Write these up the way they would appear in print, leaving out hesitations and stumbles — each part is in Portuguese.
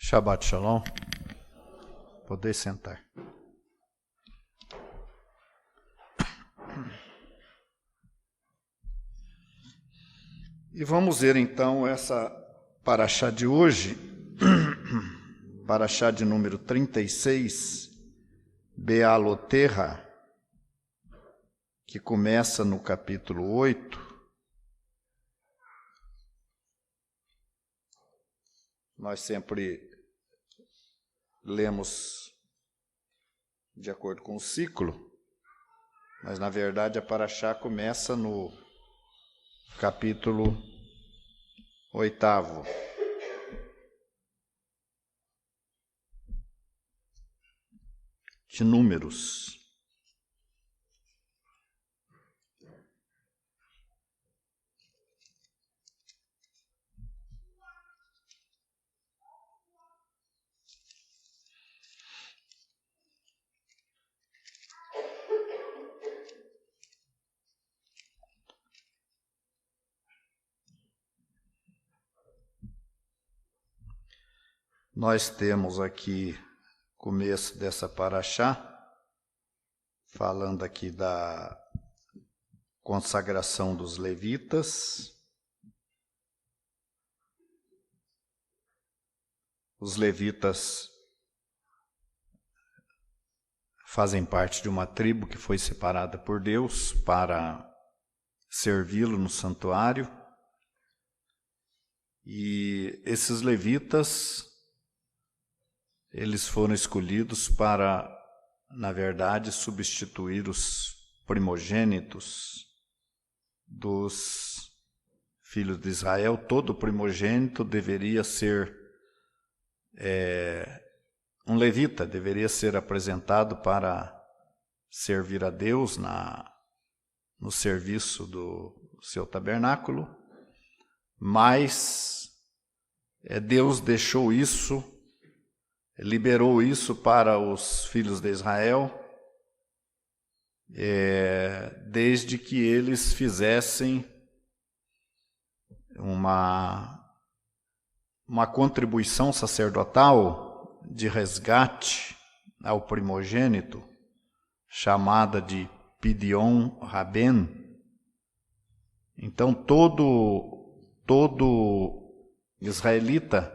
Shabbat Shalom. Poder sentar. E vamos ver então essa paraxá de hoje, paraxá de número 36, Bealoterra, que começa no capítulo 8. Nós sempre lemos de acordo com o ciclo, mas na verdade a paraxá começa no capítulo 8º. De Números. Nós temos aqui começo dessa paraxá, falando aqui da consagração dos levitas. Os levitas fazem parte de uma tribo que foi separada por Deus para servi-lo no santuário. E esses levitas, eles foram escolhidos para, na verdade, substituir os primogênitos dos filhos de Israel. Todo primogênito deveria ser um levita, deveria ser apresentado para servir a Deus no serviço do seu tabernáculo, mas Deus deixou isso, liberou isso para os filhos de Israel, desde que eles fizessem uma contribuição sacerdotal de resgate ao primogênito, chamada de Pidyon Haben. Então todo israelita,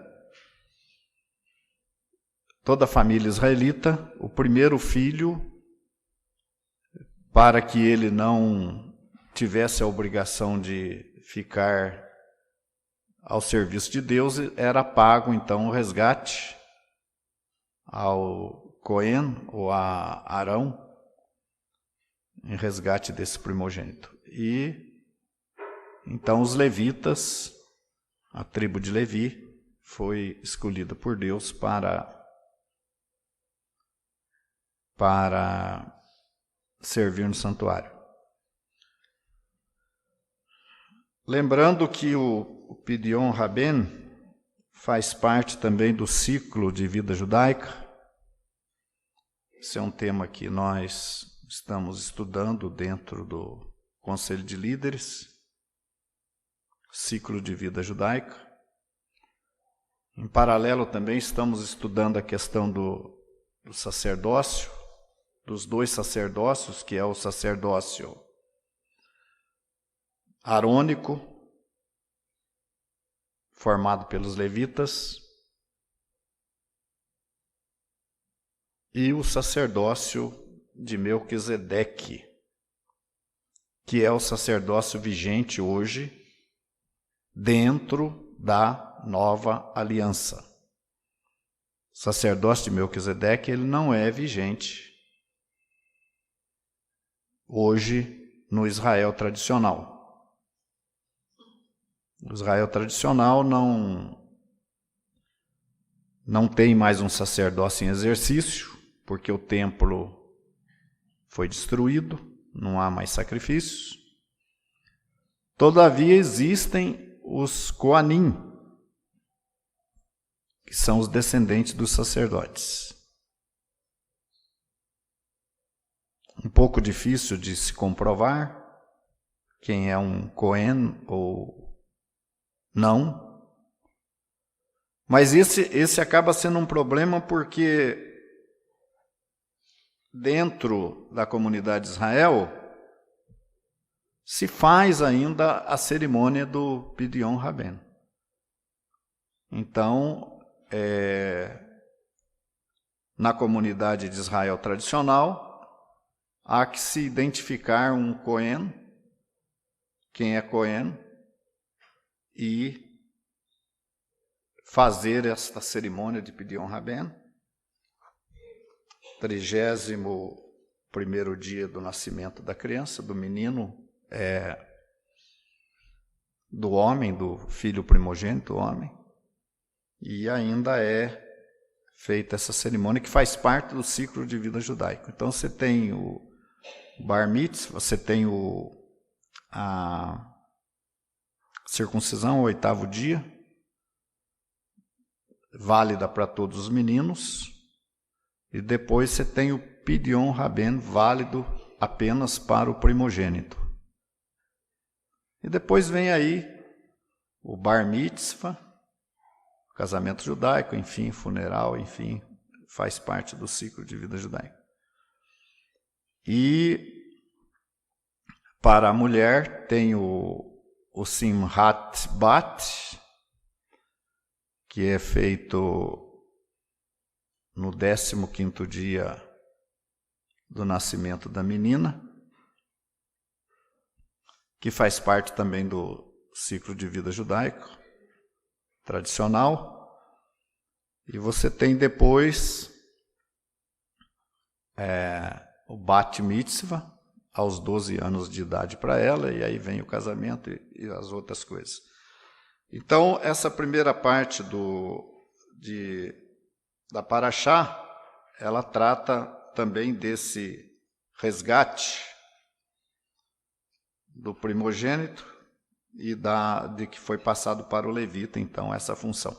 toda a família israelita, o primeiro filho, para que ele não tivesse a obrigação de ficar ao serviço de Deus, era pago então o resgate ao Cohen ou a Arão, em resgate desse primogênito. E então os levitas, a tribo de Levi, foi escolhida por Deus para servir no santuário. Lembrando que o Pidyon Haben faz parte também do ciclo de vida judaica. Esse é um tema que nós estamos estudando dentro do Conselho de Líderes, ciclo de vida judaica. Em paralelo também estamos estudando a questão do sacerdócio, dos dois sacerdócios, que é o sacerdócio arônico, formado pelos levitas, e o sacerdócio de Melquisedeque, que é o sacerdócio vigente hoje dentro da nova aliança. O sacerdócio de Melquisedeque, ele não é vigente hoje no Israel tradicional. O Israel tradicional não tem mais um sacerdócio em exercício, porque o templo foi destruído, não há mais sacrifícios. Todavia existem os Coanim, que são os descendentes dos sacerdotes. Um pouco difícil de se comprovar quem é um Cohen ou não, Mas esse acaba sendo um problema porque dentro da comunidade de Israel se faz ainda a cerimônia do Pidyon Haben. Então, na comunidade de Israel tradicional, há que se identificar um Cohen, quem é Cohen, e fazer esta cerimônia de Pidyon Haben, 31º dia do nascimento da criança, do menino, do homem, do filho primogênito, homem, e ainda é feita essa cerimônia que faz parte do ciclo de vida judaico. Então você tem o Bar Mitzvah, você tem a circuncisão, o 8º dia, válida para todos os meninos, e depois você tem o Pidyon Haben, válido apenas para o primogênito. E depois vem aí o Bar Mitzvah, casamento judaico, enfim, funeral, enfim, faz parte do ciclo de vida judaica. E para a mulher tem o Simchat Bat, que é feito no 15º dia do nascimento da menina, que faz parte também do ciclo de vida judaico tradicional. E você tem depois o Bat Mitzvah, aos 12 anos de idade para ela, e aí vem o casamento e as outras coisas. Então, essa primeira parte da Parashá, ela trata também desse resgate do primogênito e de que foi passado para o levita, então, essa função.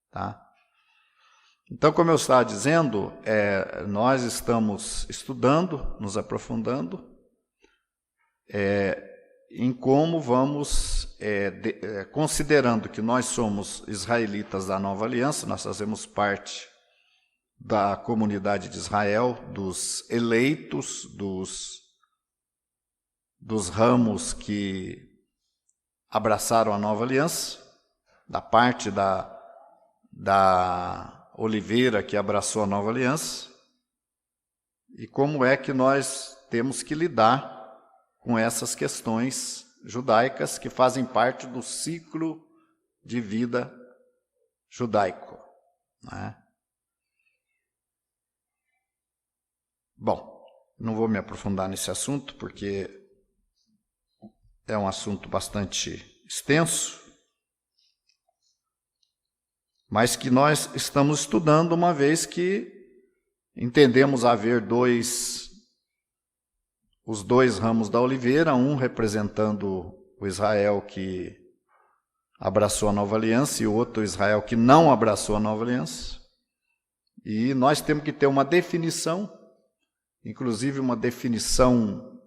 Tá? Então, como eu estava dizendo, nós estamos estudando, nos aprofundando, em como vamos, considerando que nós somos israelitas da Nova Aliança, nós fazemos parte da comunidade de Israel, dos eleitos, dos ramos que abraçaram a Nova Aliança, da parte da oliveira que abraçou a Nova Aliança, e como é que nós temos que lidar com essas questões judaicas que fazem parte do ciclo de vida judaico. Né? Bom, não vou me aprofundar nesse assunto, porque é um assunto bastante extenso, mas que nós estamos estudando, uma vez que entendemos haver os dois ramos da oliveira, um representando o Israel que abraçou a Nova Aliança e o outro Israel que não abraçou a Nova Aliança. E nós temos que ter uma definição, inclusive uma definição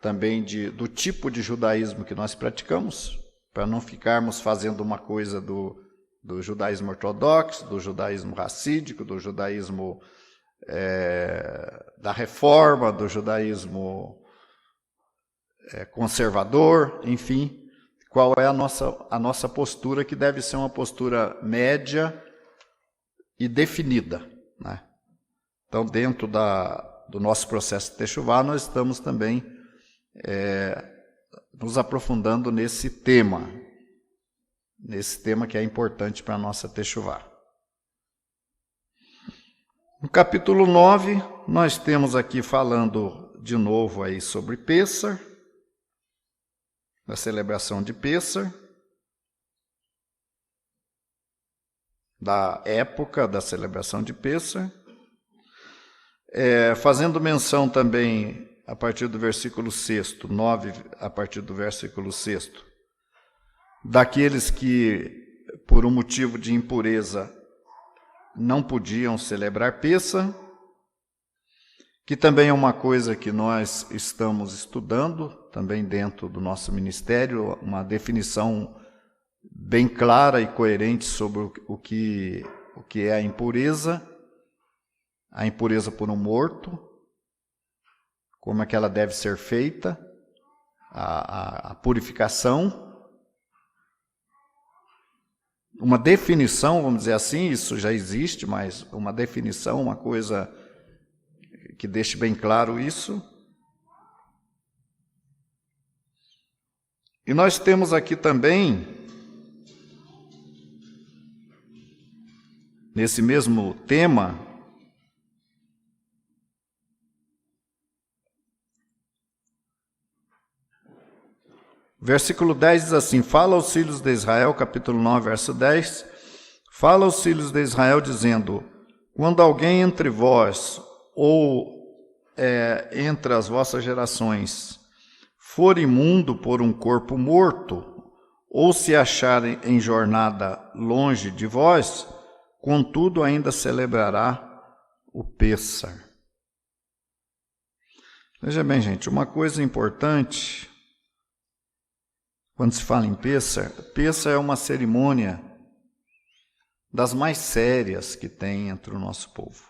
também do tipo de judaísmo que nós praticamos, para não ficarmos fazendo uma coisa do judaísmo ortodoxo, do judaísmo racídico, do judaísmo da reforma, do judaísmo conservador, enfim, qual é a nossa postura, que deve ser uma postura média e definida. Né? Então, dentro do nosso processo de Techuvá, nós estamos também nos aprofundando nesse tema que é importante para a nossa Techuvá. No capítulo 9, nós temos aqui falando de novo aí sobre Pêssar, da celebração de Pêssar, da época da celebração de Pêssar, fazendo menção também, a partir do versículo 6, 9, a partir do versículo 6, daqueles que, por um motivo de impureza, não podiam celebrar Pêssar, que também é uma coisa que nós estamos estudando, também dentro do nosso ministério, uma definição bem clara e coerente sobre o que é a impureza por um morto, como é que ela deve ser feita, a purificação, uma definição, vamos dizer assim, isso já existe, mas uma definição, uma coisa que deixe bem claro isso. E nós temos aqui também, nesse mesmo tema, versículo 10 diz assim: fala aos filhos de Israel, capítulo 9, verso 10, fala aos filhos de Israel dizendo: quando alguém entre vós, ou entre as vossas gerações, for imundo por um corpo morto, ou se achar em jornada longe de vós, contudo ainda celebrará o Pêssar. Veja bem, gente, uma coisa importante, quando se fala em Pêssar, Pêssar é uma cerimônia das mais sérias que tem entre o nosso povo.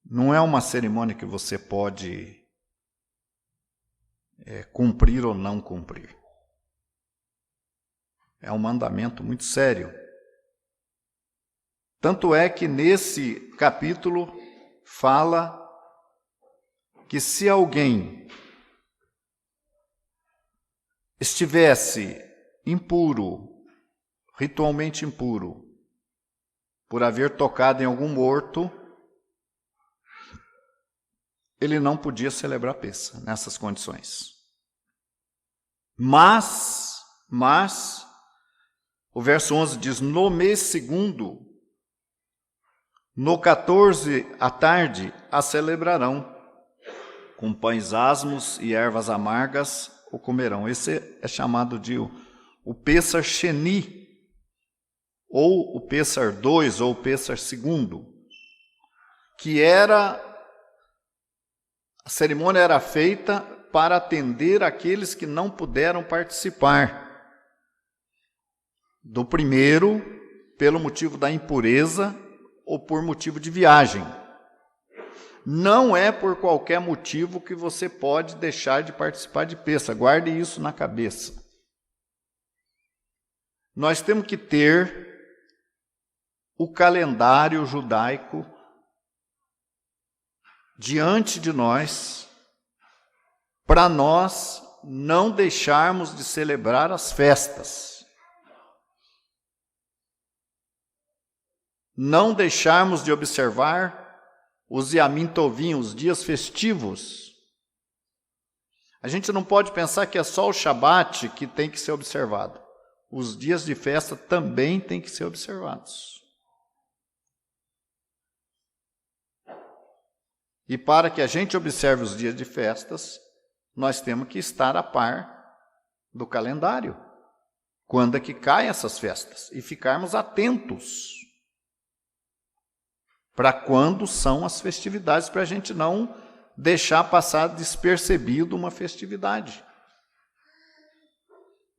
Não é uma cerimônia que você pode cumprir ou não cumprir. É um mandamento muito sério. Tanto é que nesse capítulo fala que se alguém estivesse impuro, ritualmente impuro, por haver tocado em algum morto, ele não podia celebrar Pêssar nessas condições. Mas, o verso 11 diz: no mês segundo, no 14 à tarde, a celebrarão, com pães asmos e ervas amargas o comerão. Esse é chamado de o Pêssar Sheni, ou o Pêssar 2, ou o Pêssar segundo, que a cerimônia era feita para atender aqueles que não puderam participar do primeiro, pelo motivo da impureza ou por motivo de viagem. Não é por qualquer motivo que você pode deixar de participar de Pêssar. Guarde isso na cabeça. Nós temos que ter o calendário judaico diante de nós, para nós não deixarmos de celebrar as festas, não deixarmos de observar os Yamim Tovim, os dias festivos. A gente não pode pensar que é só o Shabat que tem que ser observado. Os dias de festa também têm que ser observados. E para que a gente observe os dias de festas, nós temos que estar a par do calendário. Quando é que caem essas festas? E ficarmos atentos para quando são as festividades, para a gente não deixar passar despercebido uma festividade.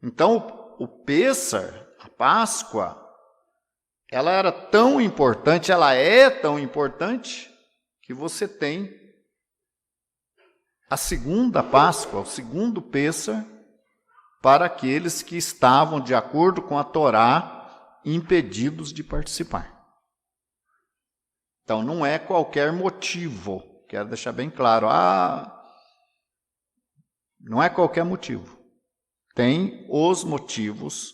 Então, o Pêssar, a Páscoa, ela era tão importante, ela é tão importante, que você tem a segunda Páscoa, o segundo Pêssar, para aqueles que estavam, de acordo com a Torá, impedidos de participar. Então, não é qualquer motivo, quero deixar bem claro, não é qualquer motivo. Tem os motivos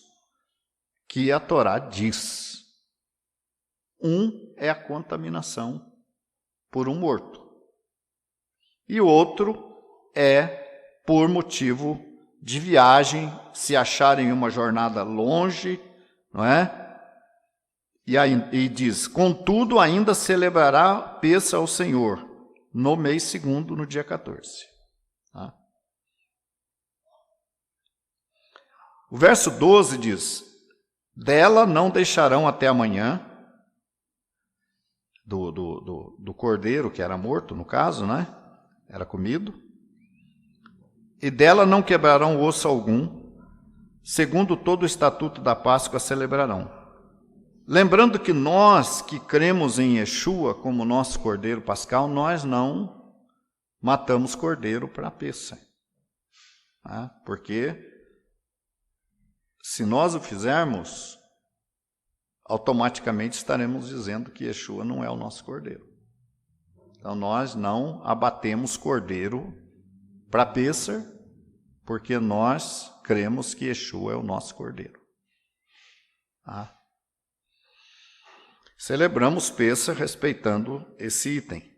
que a Torá diz. Um é a contaminação por um morto. E o outro é por motivo de viagem, se acharem em uma jornada longe, não é? E diz: contudo, ainda celebrará Pêssar ao Senhor, no mês segundo, no dia 14. Tá? O verso 12 diz: dela não deixarão até amanhã, do cordeiro que era morto, no caso, né? Era comido. E dela não quebrarão osso algum, segundo todo o estatuto da Páscoa celebrarão. Lembrando que nós que cremos em Yeshua como nosso Cordeiro Pascal, nós não matamos cordeiro para Pêssar. Porque se nós o fizermos, automaticamente estaremos dizendo que Yeshua não é o nosso cordeiro. Então nós não abatemos cordeiro para Pêssar, porque nós cremos que Yeshua é o nosso cordeiro. Celebramos Pêssar respeitando esse item.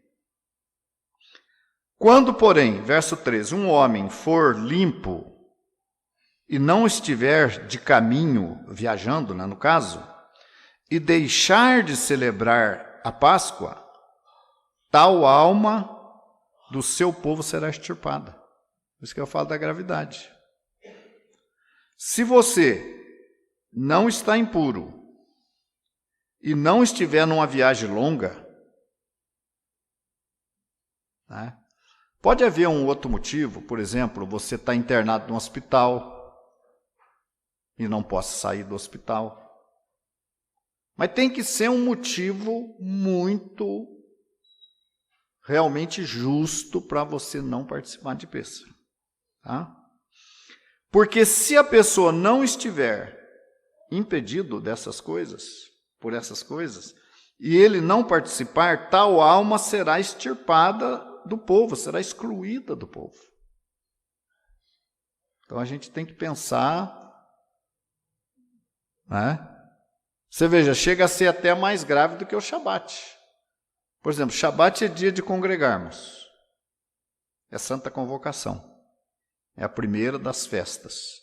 Quando, porém, verso 13, um homem for limpo e não estiver de caminho, viajando, no caso, e deixar de celebrar a Páscoa, tal alma do seu povo será extirpada. Por isso que eu falo da gravidade. Se você não está impuro e não estiver numa viagem longa, pode haver um outro motivo, por exemplo, você está internado no hospital e não possa sair do hospital. Mas tem que ser um motivo muito, realmente justo para você não participar de Pêssar. Porque se a pessoa não estiver impedido dessas coisas, por essas coisas, e ele não participar, tal alma será extirpada do povo, será excluída do povo. Então a gente tem que pensar, Você veja, chega a ser até mais grave do que o Shabat. Por exemplo, Shabat é dia de congregarmos. É Santa Convocação. É a primeira das festas.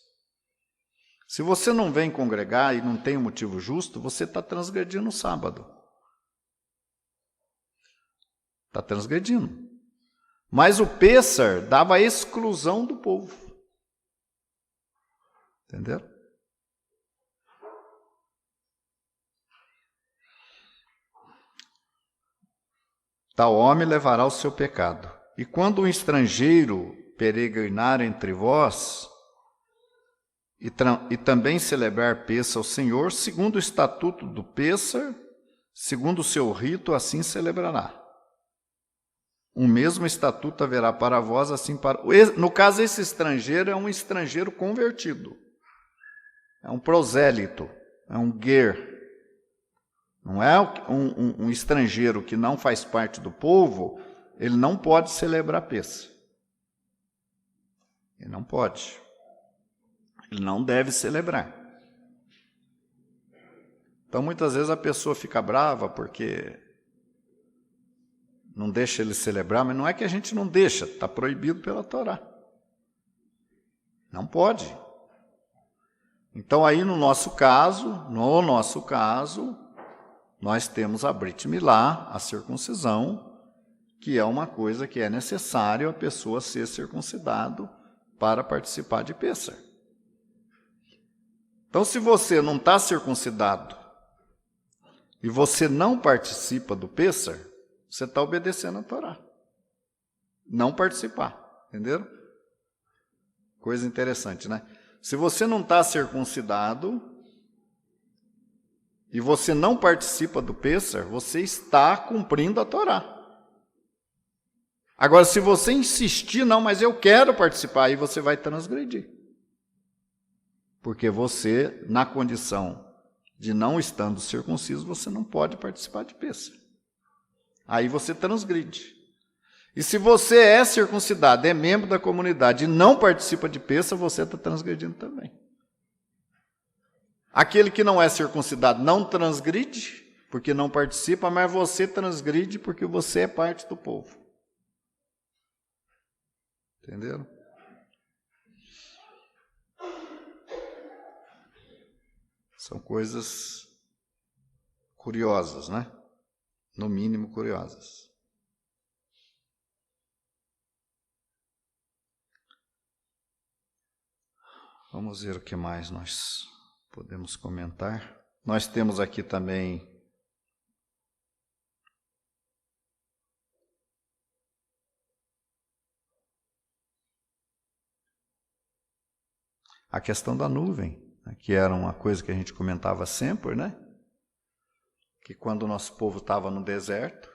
Se você não vem congregar e não tem um motivo justo, você está transgredindo o sábado. Está transgredindo. Mas o Pêssar dava a exclusão do povo. Entendeu? Tal homem levará o seu pecado. E quando um estrangeiro peregrinar entre vós e também celebrar Pêssar ao Senhor, segundo o estatuto do Pêssar, segundo o seu rito, assim celebrará. O mesmo estatuto haverá para vós, assim para... No caso, esse estrangeiro é um estrangeiro convertido. É um prosélito, é um ger. Não é um estrangeiro que não faz parte do povo, ele não pode celebrar Pêssar. Ele não pode. Ele não deve celebrar. Então, muitas vezes a pessoa fica brava porque não deixa ele celebrar, mas não é que a gente não deixa, está proibido pela Torá. Não pode. Então, aí no nosso caso, nós temos a Brit Milá, a circuncisão, que é uma coisa que é necessário a pessoa ser circuncidado para participar de Pêssar. Então, se você não está circuncidado e você não participa do Pêssar, você está obedecendo a Torá. Não participar, entenderam? Coisa interessante, né? Se você não está circuncidado e você não participa do Pêssar, você está cumprindo a Torá. Agora, se você insistir, não, mas eu quero participar, aí você vai transgredir. Porque você, na condição de não estando circunciso, você não pode participar de Pêssar. Aí você transgride. E se você é circuncidado, é membro da comunidade e não participa de Pêssar, você está transgredindo também. Aquele que não é circuncidado não transgride, porque não participa, mas você transgride porque você é parte do povo. Entenderam? São coisas curiosas, né? No mínimo curiosas. Vamos ver o que mais nós podemos comentar. Nós temos aqui também a questão da nuvem, que era uma coisa que a gente comentava sempre, né? Que quando o nosso povo estava no deserto,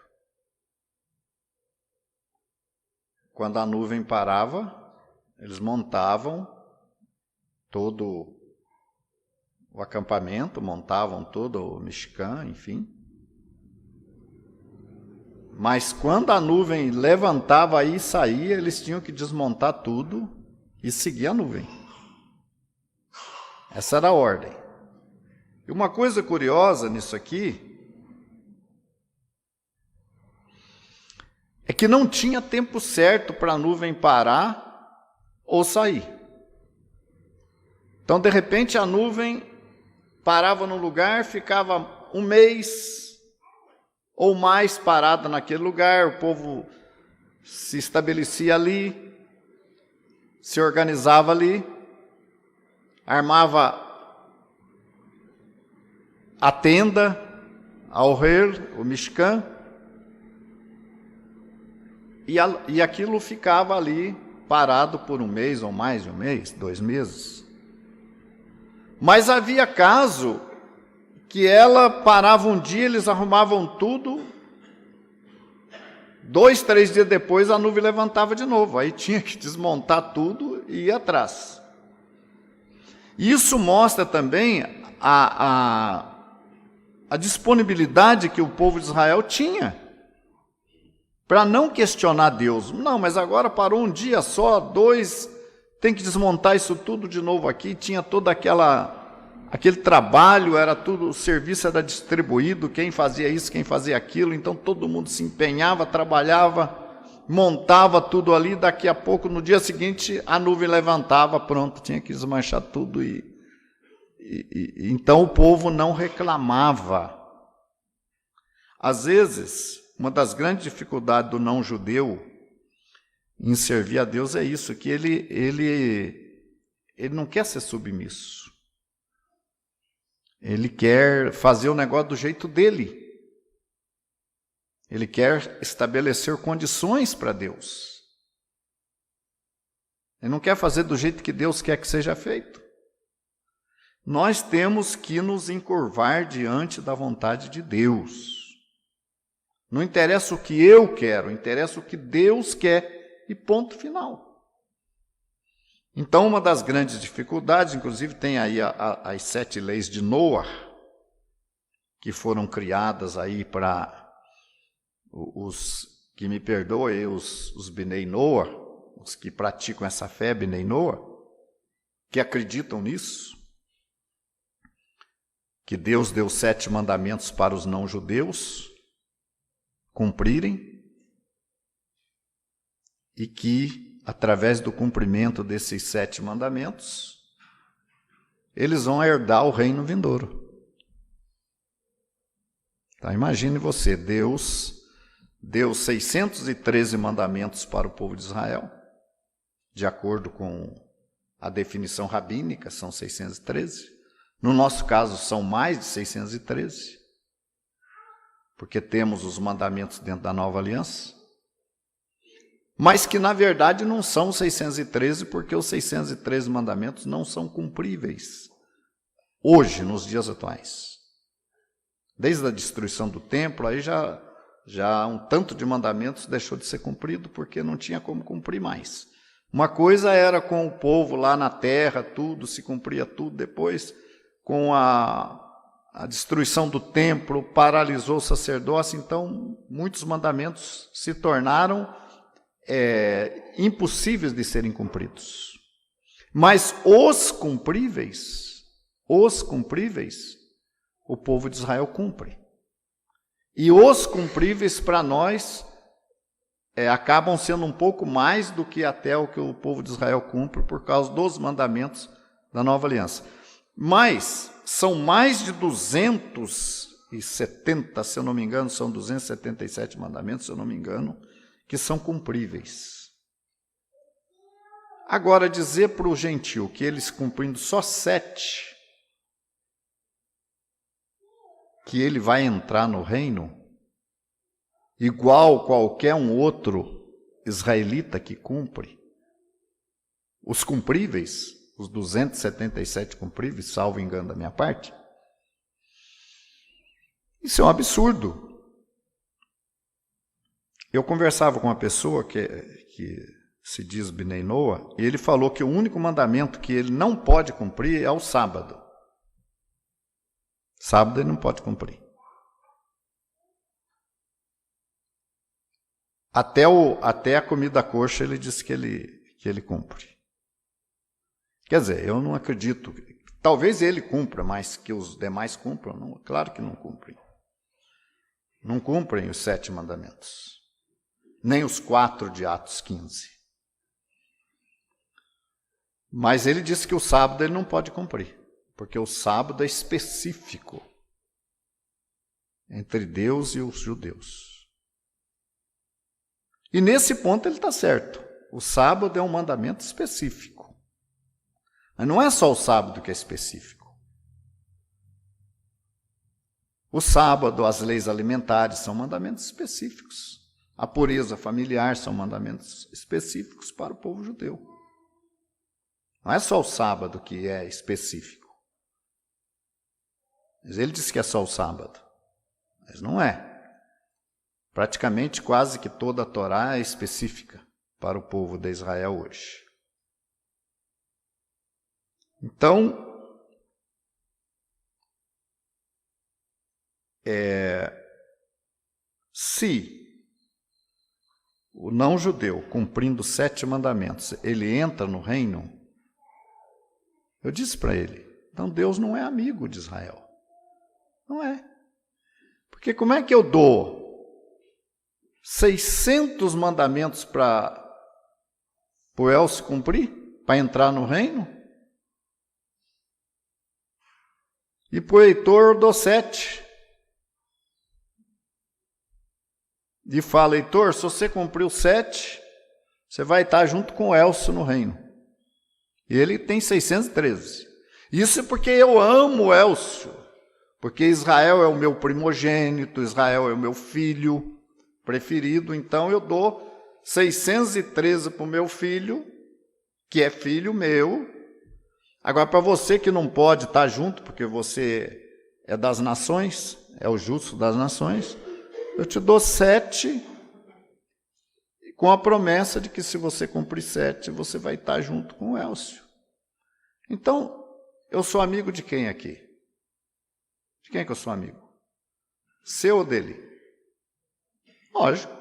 quando a nuvem parava, eles montavam todo o acampamento, montavam todo o Mishkan, enfim. Mas quando a nuvem levantava e saía, eles tinham que desmontar tudo e seguir a nuvem. Essa era a ordem. E uma coisa curiosa nisso aqui é que não tinha tempo certo para a nuvem parar ou sair. Então, de repente, a nuvem parava no lugar, ficava um mês ou mais parada naquele lugar, o povo se estabelecia ali, se organizava ali, armava a tenda, ao Ohel, o Mishkan, e aquilo ficava ali parado por um mês ou mais de um mês, 2 meses. Mas havia caso que ela parava um dia, eles arrumavam tudo, 2, 3 dias depois a nuvem levantava de novo, aí tinha que desmontar tudo e ir atrás. Isso mostra também a disponibilidade que o povo de Israel tinha para não questionar Deus. Não, mas agora parou um dia só, 2, tem que desmontar isso tudo de novo aqui. Tinha todo aquele trabalho, era tudo, o serviço era distribuído, quem fazia isso, quem fazia aquilo, então todo mundo se empenhava, trabalhava, montava tudo ali, daqui a pouco, no dia seguinte, a nuvem levantava, pronto, tinha que desmanchar tudo. Então o povo não reclamava. Às vezes, uma das grandes dificuldades do não-judeu em servir a Deus é isso, que ele não quer ser submisso. Ele quer fazer o negócio do jeito dele. Ele quer estabelecer condições para Deus. Ele não quer fazer do jeito que Deus quer que seja feito. Nós temos que nos encurvar diante da vontade de Deus. Não interessa o que eu quero, interessa o que Deus quer e ponto final. Então, uma das grandes dificuldades, inclusive tem aí as 7 leis de Noah, que foram criadas aí para os, que me perdoem, os Bnei Noah, os que praticam essa fé, Bnei Noah, que acreditam nisso, que Deus deu 7 mandamentos para os não-judeus cumprirem, e que, através do cumprimento desses 7 mandamentos, eles vão herdar o reino vindouro. Então, imagine você, Deus deu 613 mandamentos para o povo de Israel, de acordo com a definição rabínica, são 613. No nosso caso, são mais de 613, porque temos os mandamentos dentro da nova aliança, mas que na verdade não são 613, porque os 613 mandamentos não são cumpríveis hoje, nos dias atuais. Desde a destruição do templo, aí já um tanto de mandamentos deixou de ser cumprido, porque não tinha como cumprir mais. Uma coisa era com o povo lá na terra, tudo, se cumpria tudo, depois com a destruição do templo, paralisou o sacerdócio, então muitos mandamentos se tornaram impossíveis de serem cumpridos. Mas os cumpríveis, o povo de Israel cumpre. E os cumpríveis para nós acabam sendo um pouco mais do que até o que o povo de Israel cumpre por causa dos mandamentos da nova aliança. Mas são mais de 270, se eu não me engano, são 277 mandamentos, se eu não me engano, que são cumpríveis. Agora, dizer para o gentil que eles cumprindo só 7, que ele vai entrar no reino, igual qualquer um outro israelita que cumpre, os cumpríveis, os 277 cumpríveis, salvo engano da minha parte. Isso é um absurdo. Eu conversava com uma pessoa que se diz Bnei Noah, e ele falou que o único mandamento que ele não pode cumprir é o sábado. Sábado ele não pode cumprir. Até a comida coxa ele disse que ele cumpre. Quer dizer, eu não acredito. Talvez ele cumpra, mas que os demais cumpram. Não, claro que não cumprem. Não cumprem os 7 mandamentos. Nem os 4 de Atos 15. Mas ele disse que o sábado ele não pode cumprir. Porque o sábado é específico entre Deus e os judeus. E nesse ponto ele está certo. O sábado é um mandamento específico. Mas não é só o sábado que é específico. O sábado, as leis alimentares são mandamentos específicos. A pureza familiar são mandamentos específicos para o povo judeu. Não é só o sábado que é específico. Mas ele disse que é só o sábado. Mas não é. Praticamente quase que toda a Torá é específica para o povo de Israel hoje. Então, se o não-judeu, cumprindo os 7 mandamentos, ele entra no reino, eu disse para ele, então Deus não é amigo de Israel. Não é. Porque como é que eu dou 600 mandamentos para o Elcio cumprir, para entrar no reino? E para o Heitor eu dou 7. E fala, Heitor, se você cumprir os 7, você vai estar junto com o Elcio no reino. E ele tem 613. Isso é porque eu amo o Elcio. Porque Israel é o meu primogênito, Israel é o meu filho preferido. Então eu dou 613 para o meu filho, que é filho meu. Agora, para você que não pode estar junto, porque você é das nações, é o justo das nações, eu te dou 7, com a promessa de que se você cumprir 7, você vai estar junto com o Elcio. Então, eu sou amigo de quem aqui? De quem é que eu sou amigo? Seu ou dele? Lógico,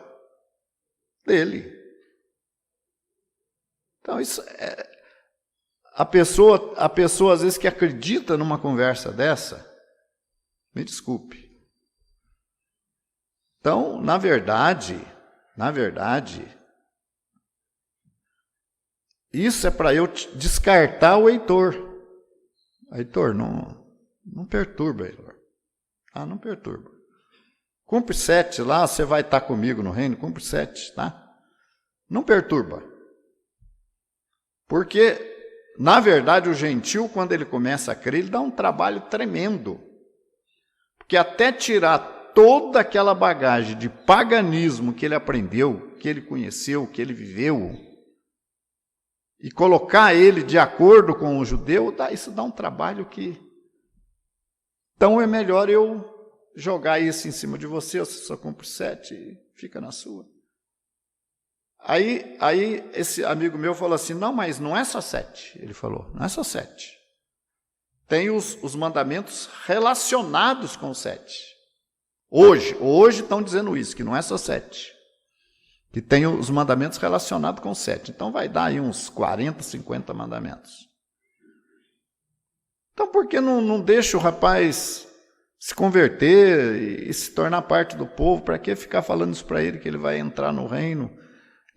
dele. Então, isso é... A pessoa às vezes que acredita numa conversa dessa, me desculpe. Então, na verdade, isso é para eu descartar o Heitor. Heitor, não perturba, Heitor. Ah, não perturba. Cumpre 7 lá, você vai estar comigo no reino, cumpre 7, tá? Não perturba. Porque, na verdade, o gentil, quando ele começa a crer, ele dá um trabalho tremendo. Porque até tirar toda aquela bagagem de paganismo que ele aprendeu, que ele conheceu, que ele viveu, e colocar ele de acordo com o judeu, isso dá um trabalho que... Então é melhor eu jogar isso em cima de você só cumpre 7 e fica na sua. Aí esse amigo meu falou assim, não, mas não é só 7. Ele falou, não é só 7. Tem os mandamentos relacionados com 7. Hoje estão dizendo isso, que não é só 7. Que tem os mandamentos relacionados com 7. Então vai dar aí uns 40, 50 mandamentos. Então por que não deixa o rapaz se converter e se tornar parte do povo? Para que ficar falando isso para ele, que ele vai entrar no reino?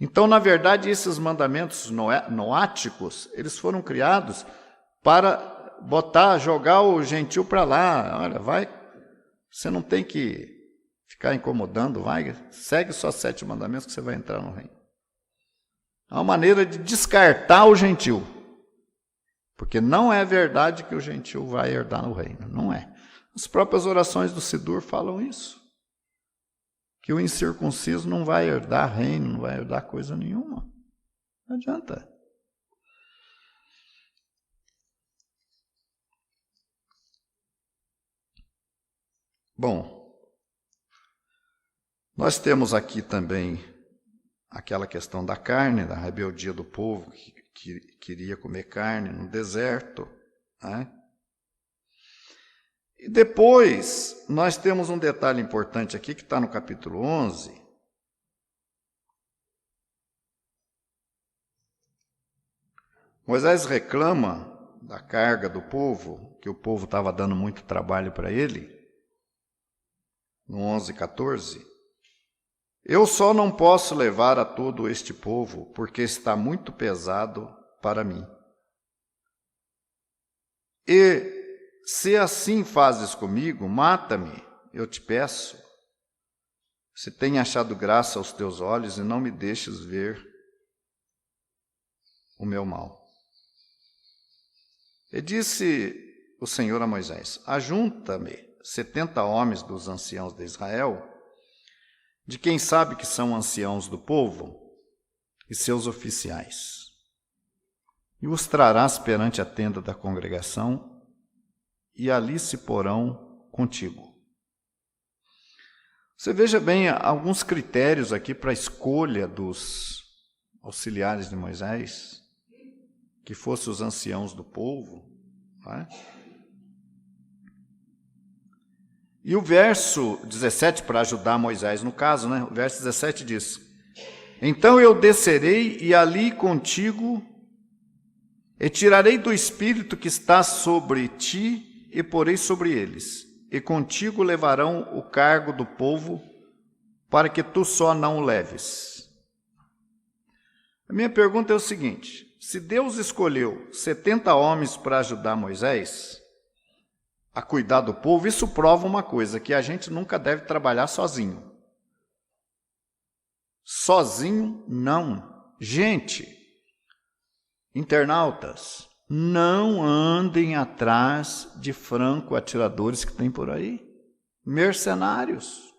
Então, na verdade, esses mandamentos noáticos, eles foram criados para jogar o gentil para lá. Olha, vai, você não tem que ficar incomodando, vai, segue só 7 mandamentos que você vai entrar no reino. É uma maneira de descartar o gentil. Porque não é verdade que o gentil vai herdar no reino, não é. As próprias orações do Sidur falam isso. Que o incircunciso não vai herdar reino, não vai herdar coisa nenhuma. Não adianta. Bom, nós temos aqui também aquela questão da carne, da rebeldia do povo que queria comer carne no deserto, né? E depois, nós temos um detalhe importante aqui, que está no capítulo 11. Moisés reclama da carga do povo, que o povo estava dando muito trabalho para ele, no 11:14. Eu só não posso levar a todo este povo, porque está muito pesado para mim. E se assim fazes comigo, mata-me, eu te peço, se tenha achado graça aos teus olhos, e não me deixes ver o meu mal. E disse o Senhor a Moisés: ajunta-me 70 homens dos anciãos de Israel, de quem sabe que são anciãos do povo, e seus oficiais, e os trarás perante a tenda da congregação, e ali se porão contigo. Você veja bem alguns critérios aqui para a escolha dos auxiliares de Moisés, que fossem os anciãos do povo, né? E o verso 17, para ajudar Moisés no caso, né? O verso 17 diz: então eu descerei e ali contigo, e tirarei do espírito que está sobre ti, e porei sobre eles, e contigo levarão o cargo do povo, para que tu só não o leves. A minha pergunta é o seguinte: se Deus escolheu 70 homens para ajudar Moisés a cuidar do povo, isso prova uma coisa, que a gente nunca deve trabalhar sozinho. Sozinho, não. Gente, internautas, não andem atrás de franco-atiradores que tem por aí, mercenários.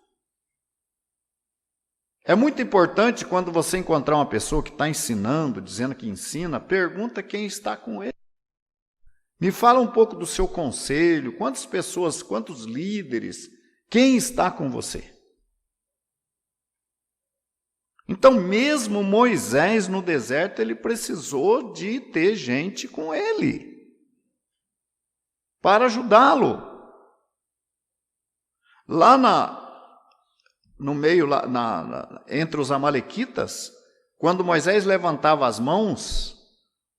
É muito importante, quando você encontrar uma pessoa que está ensinando, dizendo que ensina, pergunta quem está com ele. Me fala um pouco do seu conselho, quantas pessoas, quantos líderes, quem está com você? Então, mesmo Moisés no deserto, ele precisou de ter gente com ele para ajudá-lo. Lá no meio, entre os amalequitas, quando Moisés levantava as mãos,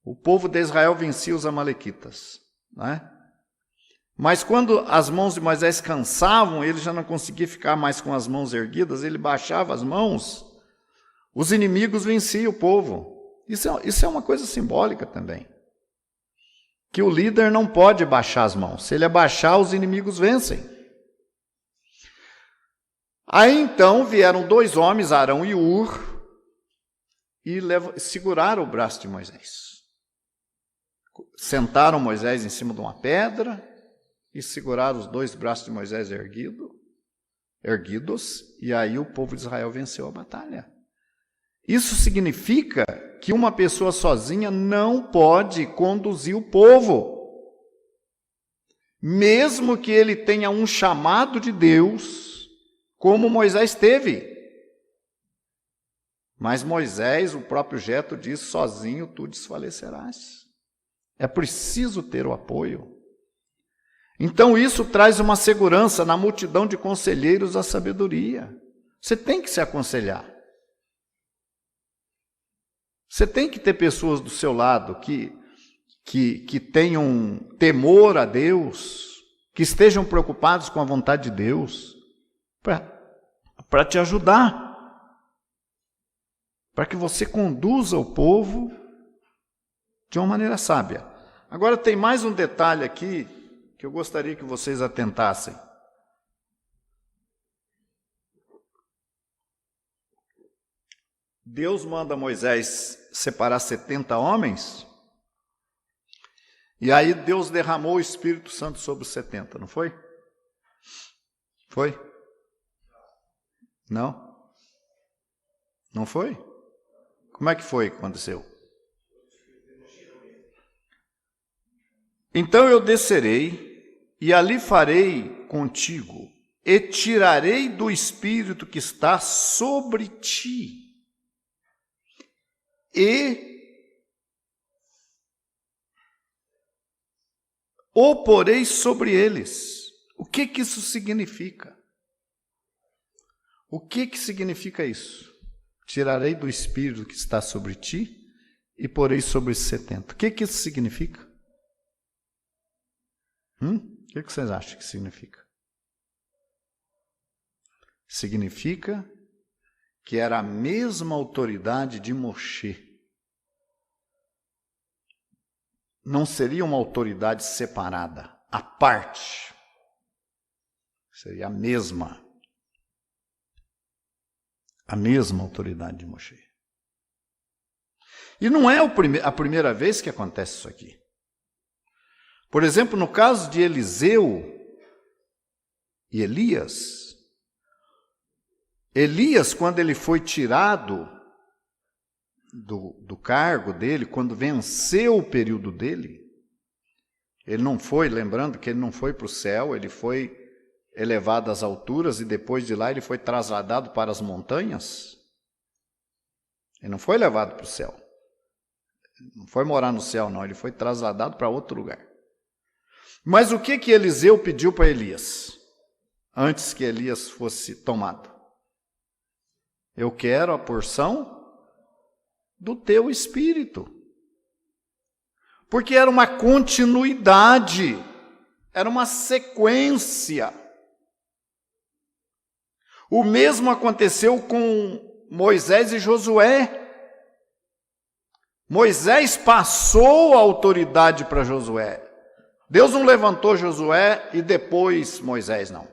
o povo de Israel vencia os amalequitas, né? Mas quando as mãos de Moisés cansavam, ele já não conseguia ficar mais com as mãos erguidas, ele baixava as mãos, os inimigos venciam o povo. Isso é uma coisa simbólica também. Que o líder não pode baixar as mãos. Se ele abaixar, os inimigos vencem. Aí então vieram 2 homens, Arão e Ur, e seguraram o braço de Moisés. Sentaram Moisés em cima de uma pedra e seguraram os 2 braços de Moisés erguidos, e aí o povo de Israel venceu a batalha. Isso significa que uma pessoa sozinha não pode conduzir o povo. Mesmo que ele tenha um chamado de Deus, como Moisés teve. Mas Moisés, o próprio Jetro diz, sozinho tu desfalecerás. É preciso ter o apoio. Então isso traz uma segurança na multidão de conselheiros da sabedoria. Você tem que se aconselhar. Você tem que ter pessoas do seu lado que tenham temor a Deus, que estejam preocupados com a vontade de Deus, para te ajudar, para que você conduza o povo de uma maneira sábia. Agora tem mais um detalhe aqui que eu gostaria que vocês atentassem. Deus manda Moisés separar 70 homens, e aí Deus derramou o Espírito Santo sobre os 70, não foi? Foi? Não? Não foi? Como é que foi que aconteceu? Então eu descerei, e ali farei contigo e tirarei do espírito que está sobre ti, e o porei sobre eles. O que isso significa? O que significa isso? Tirarei do espírito que está sobre ti e porei sobre os 70. O que isso significa? O que vocês acham que significa? Significa que era a mesma autoridade de Moshe. Não seria uma autoridade separada, à parte. Seria a mesma autoridade de Moshe. E não é a primeira vez que acontece isso aqui. Por exemplo, no caso de Eliseu e Elias, quando ele foi tirado do cargo dele, quando venceu o período dele, ele não foi, lembrando que ele não foi para o céu, ele foi elevado às alturas e depois de lá ele foi trasladado para as montanhas. Ele não foi levado para o céu. Não foi morar no céu, não. Ele foi trasladado para outro lugar. Mas o que Eliseu pediu para Elias? Antes que Elias fosse tomado. Eu quero a porção do teu espírito. Porque era uma continuidade. Era uma sequência. O mesmo aconteceu com Moisés e Josué. Moisés passou a autoridade para Josué. Deus não levantou Josué e depois Moisés, não.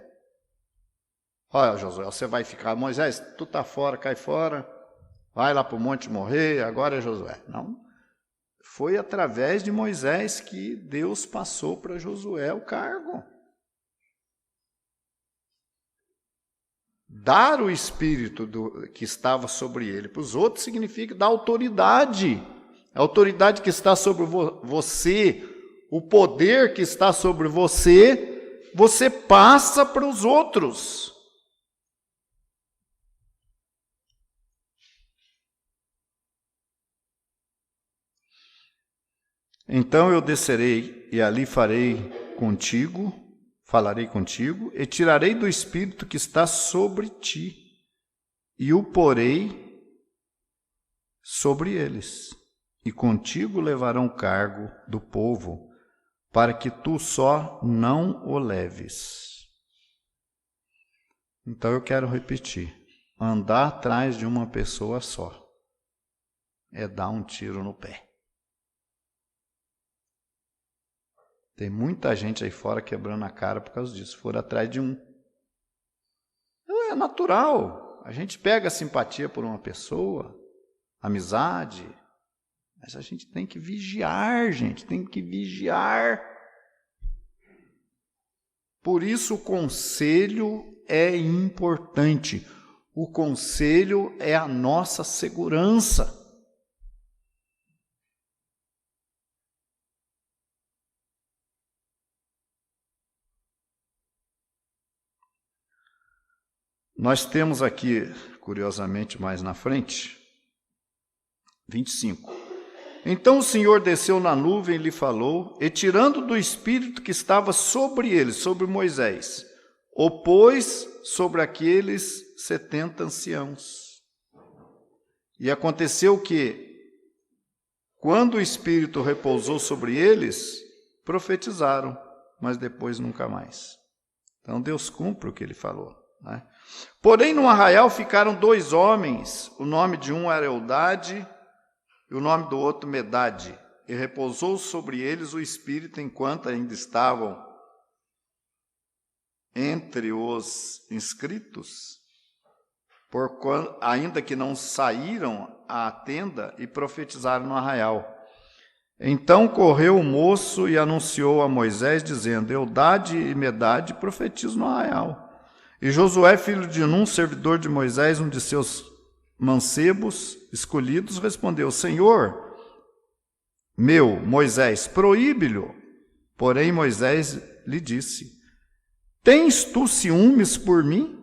Olha, Josué, você vai ficar, Moisés, tu está fora, cai fora, vai lá para o monte morrer, agora é Josué. Não, foi através de Moisés que Deus passou para Josué o cargo. Dar o espírito que estava sobre ele para os outros significa dar autoridade. A autoridade que está sobre você, o poder que está sobre você, você passa para os outros. Então eu descerei e ali falarei contigo, e tirarei do espírito que está sobre ti, e o porei sobre eles, e contigo levarão o cargo do povo, para que tu só não o leves. Então eu quero repetir, andar atrás de uma pessoa só é dar um tiro no pé. Tem muita gente aí fora quebrando a cara por causa disso. For atrás de um. É natural. A gente pega simpatia por uma pessoa, amizade, mas a gente tem que vigiar, gente. Tem que vigiar. Por isso o conselho é importante. O conselho é a nossa segurança. Nós temos aqui, curiosamente, mais na frente, 25. Então o Senhor desceu na nuvem e lhe falou, e tirando do espírito que estava sobre ele, sobre Moisés, o pôs sobre aqueles 70 anciãos. E aconteceu que, quando o espírito repousou sobre eles, profetizaram, mas depois nunca mais. Então Deus cumpre o que ele falou, né? Porém, no arraial ficaram 2 homens, o nome de um era Eldade e o nome do outro Medade, e repousou sobre eles o Espírito enquanto ainda estavam entre os inscritos, ainda que não saíram à tenda e profetizaram no arraial. Então correu o moço e anunciou a Moisés, dizendo, Eldade e Medade profetizam no arraial. E Josué, filho de Num, servidor de Moisés, um de seus mancebos escolhidos, respondeu, Senhor meu, Moisés, proíbe-lhe. Porém Moisés lhe disse, Tens tu ciúmes por mim?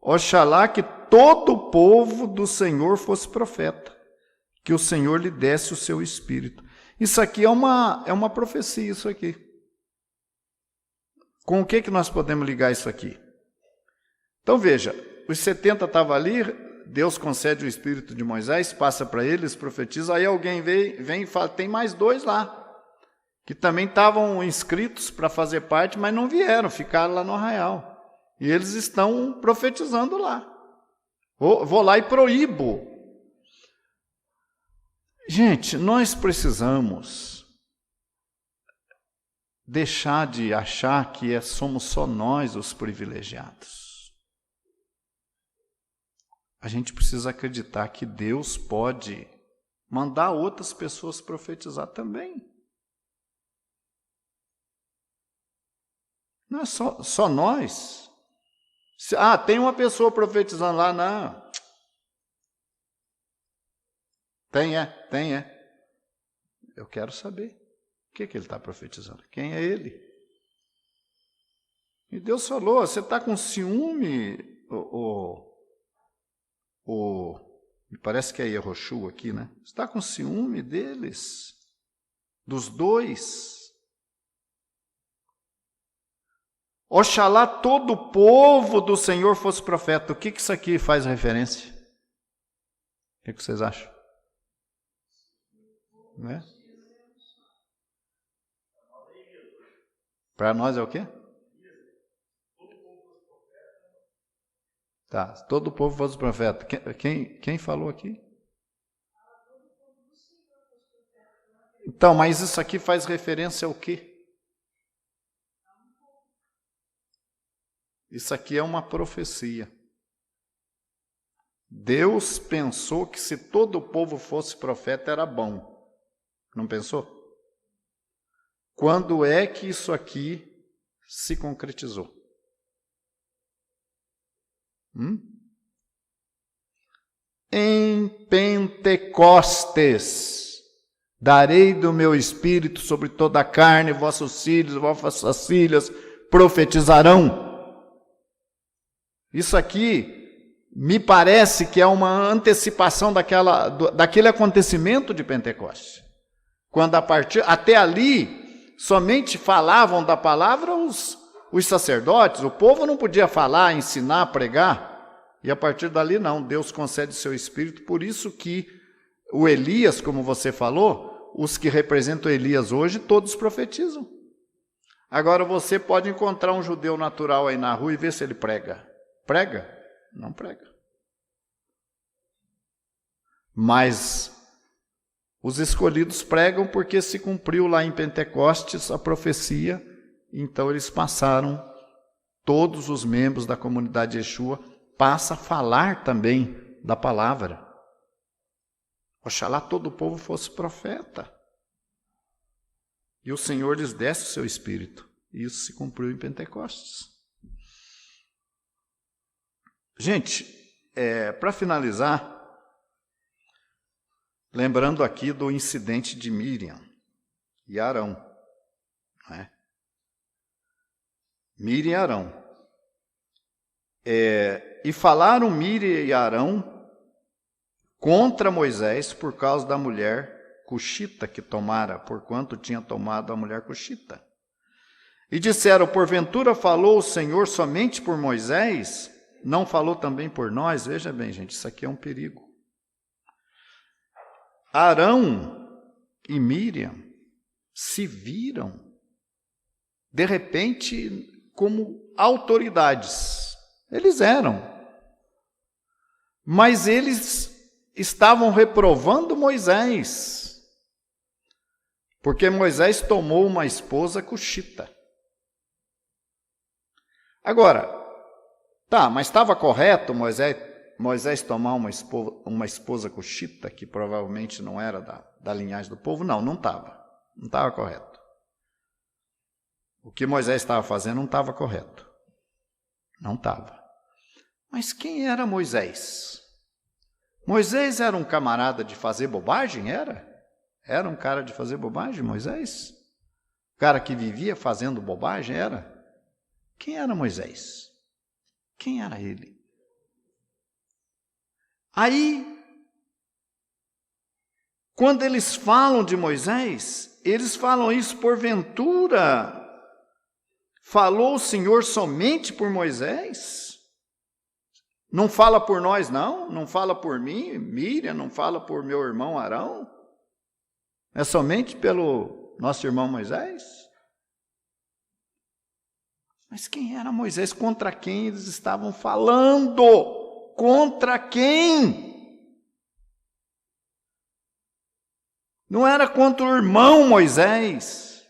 Oxalá que todo o povo do Senhor fosse profeta, que o Senhor lhe desse o seu espírito. Isso aqui é uma profecia, isso aqui. Com o que nós podemos ligar isso aqui? Então veja, os 70 estavam ali, Deus concede o espírito de Moisés, passa para eles, profetiza, aí alguém vem e fala, tem mais 2 lá, que também estavam inscritos para fazer parte, mas não vieram, ficaram lá no arraial. E eles estão profetizando lá. Vou lá e proíbo. Gente, nós precisamos deixar de achar que somos só nós os privilegiados. A gente precisa acreditar que Deus pode mandar outras pessoas profetizar também. Não é só nós. Tem uma pessoa profetizando lá, não. Tem. Eu quero saber o que ele está profetizando. Quem é ele? E Deus falou, você está com ciúme, me parece que é Yehoshua aqui, né? Você está com ciúme deles, dos 2. Oxalá todo o povo do Senhor fosse profeta. O que isso aqui faz referência? O que vocês acham? Né? Para nós é o quê? Tá, todo o povo fosse profeta. Quem falou aqui? Então, mas isso aqui faz referência ao quê? Isso aqui é uma profecia. Deus pensou que se todo o povo fosse profeta era bom. Não pensou? Quando é que isso aqui se concretizou? Em Pentecostes darei do meu espírito sobre toda a carne, vossos filhos, vossas filhas profetizarão. Isso aqui me parece que é uma antecipação daquele acontecimento de Pentecostes. Quando até ali somente falavam da palavra os sacerdotes, o povo não podia falar, ensinar, pregar, e a partir dali não, Deus concede seu espírito, por isso que o Elias, como você falou, os que representam Elias hoje, todos profetizam. Agora você pode encontrar um judeu natural aí na rua e ver se ele prega. Prega? Não prega. Mas os escolhidos pregam porque se cumpriu lá em Pentecostes a profecia, então eles passaram, todos os membros da comunidade de Yeshua, passa a falar também da palavra. Oxalá todo o povo fosse profeta. E o Senhor lhes desse o seu espírito. E isso se cumpriu em Pentecostes. Gente, para finalizar, lembrando aqui do incidente de Miriam e Arão. Né? Miriam e Arão. E falaram Miriam e Arão contra Moisés por causa da mulher cuxita que tomara, porquanto tinha tomado a mulher cuxita. E disseram, porventura falou o Senhor somente por Moisés? Não falou também por nós? Veja bem, gente, isso aqui é um perigo. Arão e Miriam se viram, de repente, como autoridades. Eles eram. Mas eles estavam reprovando Moisés, porque Moisés tomou uma esposa cuxita. Agora, mas estava correto Moisés tomar uma esposa cuxita, que provavelmente não era da linhagem do povo? Não estava. Não estava correto. O que Moisés estava fazendo não estava correto. Não estava. Mas quem era Moisés? Moisés era um camarada de fazer bobagem? Era um cara de fazer bobagem, Moisés? Cara que vivia fazendo bobagem? Era. Quem era Moisés? Quem era ele? Aí, quando eles falam de Moisés, eles falam isso porventura. Falou o Senhor somente por Moisés? Não fala por nós, não? Não fala por mim, Miriam? Não fala por meu irmão Arão? É somente pelo nosso irmão Moisés? Mas quem era Moisés? Contra quem eles estavam falando? Contra quem? Não era contra o irmão Moisés.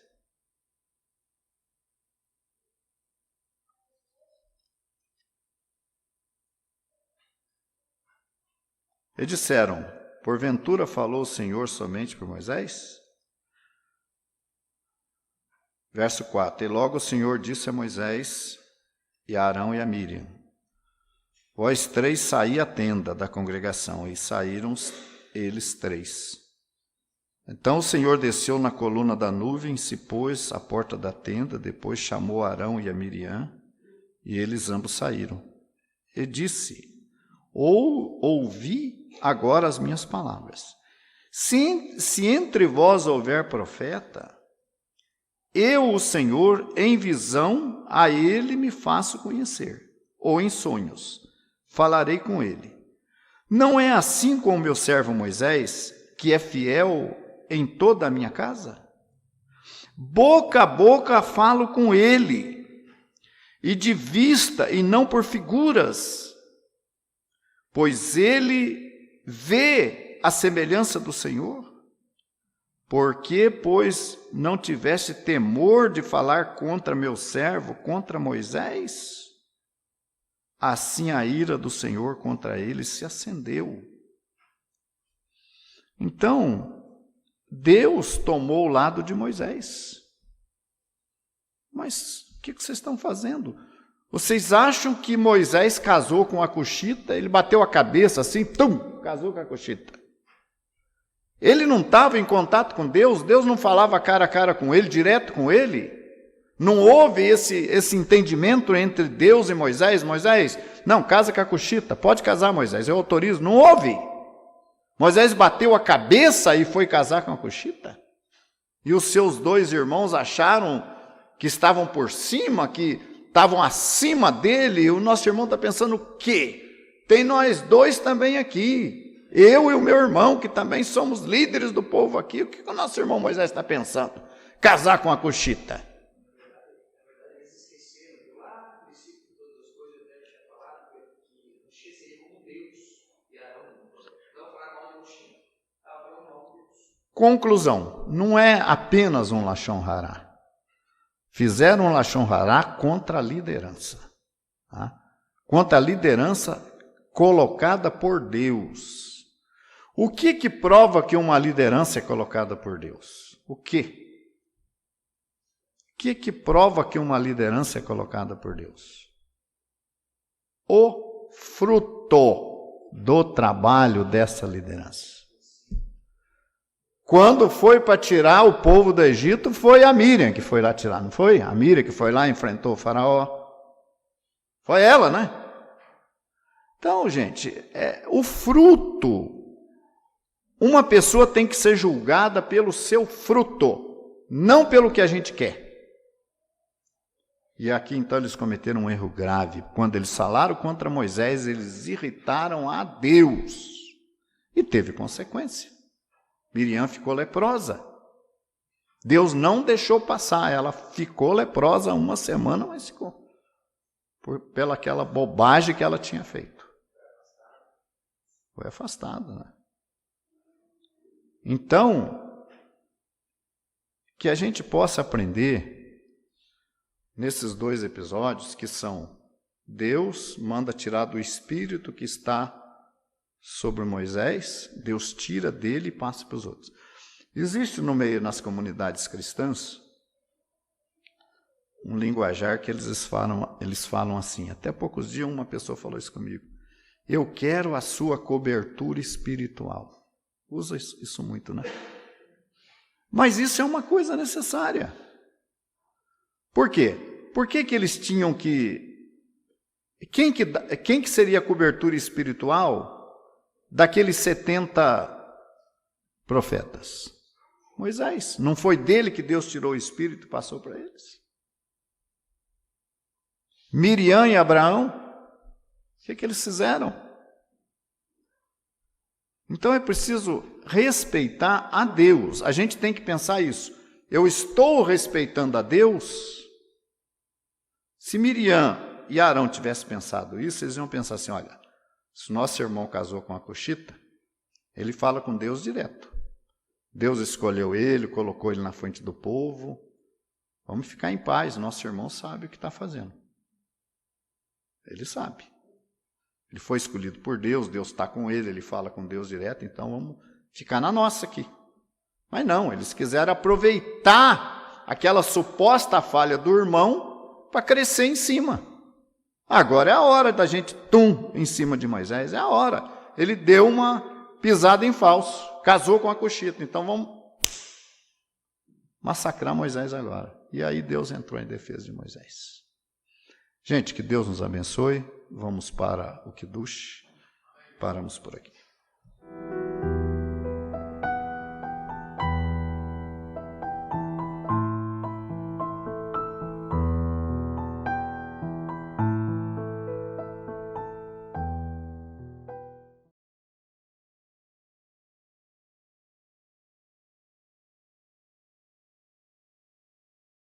E disseram: porventura falou o Senhor somente por Moisés? Verso 4: E logo o Senhor disse a Moisés, e a Arão e a Miriam: vós três saí à tenda da congregação, e saíram eles três. Então o Senhor desceu na coluna da nuvem, se pôs à porta da tenda, depois chamou Arão e a Miriam, e eles ambos saíram. E disse: ouvi agora as minhas palavras. Se entre vós houver profeta, eu, o Senhor, em visão, a ele me faço conhecer, ou em sonhos, falarei com ele. Não é assim com o meu servo Moisés, que é fiel em toda a minha casa? Boca a boca falo com ele, e de vista e não por figuras, pois ele vê a semelhança do Senhor. Porque, pois, não tiveste temor de falar contra meu servo, contra Moisés? Assim a ira do Senhor contra ele se acendeu. Então, Deus tomou o lado de Moisés. Mas o que vocês estão fazendo? Vocês acham que Moisés casou com a Cuxita? Ele bateu a cabeça assim, casou com a Cuxita. Ele não estava em contato com Deus, Deus não falava cara a cara com ele, direto com ele. Não houve esse entendimento entre Deus e Moisés. Moisés, não, casa com a Cuxita, pode casar, Moisés, eu autorizo. Não houve. Moisés bateu a cabeça e foi casar com a Cuxita. E os seus dois irmãos acharam que estavam por cima, que estavam acima dele. E o nosso irmão está pensando o quê? Tem nós dois também aqui. Eu e o meu irmão, que também somos líderes do povo aqui. O que o nosso irmão Moisés está pensando? Casar com a Cuxita. Eles esqueceram que lá no princípio de todas as coisas, Deus tinha falado que Cuxita seria como Deus. E Arão não falava mal de Cuxita, estava falando mal de Deus. Conclusão: não é apenas um lashon hará. Fizeram um lashon hará contra a liderança. Tá? Contra a liderança colocada por Deus. O que prova que uma liderança é colocada por Deus? O quê? O que prova que uma liderança é colocada por Deus? O fruto do trabalho dessa liderança. Quando foi para tirar o povo do Egito, foi a Miriam que foi lá tirar, não foi? A Miriam que foi lá e enfrentou o faraó. Foi ela, né? Então, gente, o fruto. Uma pessoa tem que ser julgada pelo seu fruto, não pelo que a gente quer. E aqui, então, eles cometeram um erro grave. Quando eles falaram contra Moisés, eles irritaram a Deus. E teve consequência. Miriam ficou leprosa. Deus não deixou passar. Ela ficou leprosa 1 semana, mas ficou. Pela aquela bobagem que ela tinha feito. Foi afastada, né? Então, que a gente possa aprender nesses 2 episódios, que são: Deus manda tirar do espírito que está sobre Moisés, Deus tira dele e passa para os outros. Existe no meio, nas comunidades cristãs, um linguajar que eles falam assim. Até poucos dias uma pessoa falou isso comigo: eu quero a sua cobertura espiritual. Usa isso muito, né? Mas isso é uma coisa necessária. Por quê? por que eles tinham que... Quem que seria a cobertura espiritual daqueles 70 profetas? Moisés. Não foi dele que Deus tirou o espírito e passou para eles? Miriam e Abraão, o que eles fizeram? Então é preciso respeitar a Deus. A gente tem que pensar isso. Eu estou respeitando a Deus? Se Miriam e Arão tivessem pensado isso, eles iam pensar assim, olha, se nosso irmão casou com a Cuxita, ele fala com Deus direto. Deus escolheu ele, colocou ele na frente do povo. Vamos ficar em paz, nosso irmão sabe o que está fazendo. Ele sabe. Ele foi escolhido por Deus, Deus está com ele fala com Deus direto, então vamos ficar na nossa aqui. Mas não, eles quiseram aproveitar aquela suposta falha do irmão para crescer em cima. Agora é a hora da gente, em cima de Moisés, é a hora. Ele deu uma pisada em falso, casou com a Cuxita, então vamos massacrar Moisés agora. E aí Deus entrou em defesa de Moisés. Gente, que Deus nos abençoe. Vamos para o Kiddush. Paramos por aqui.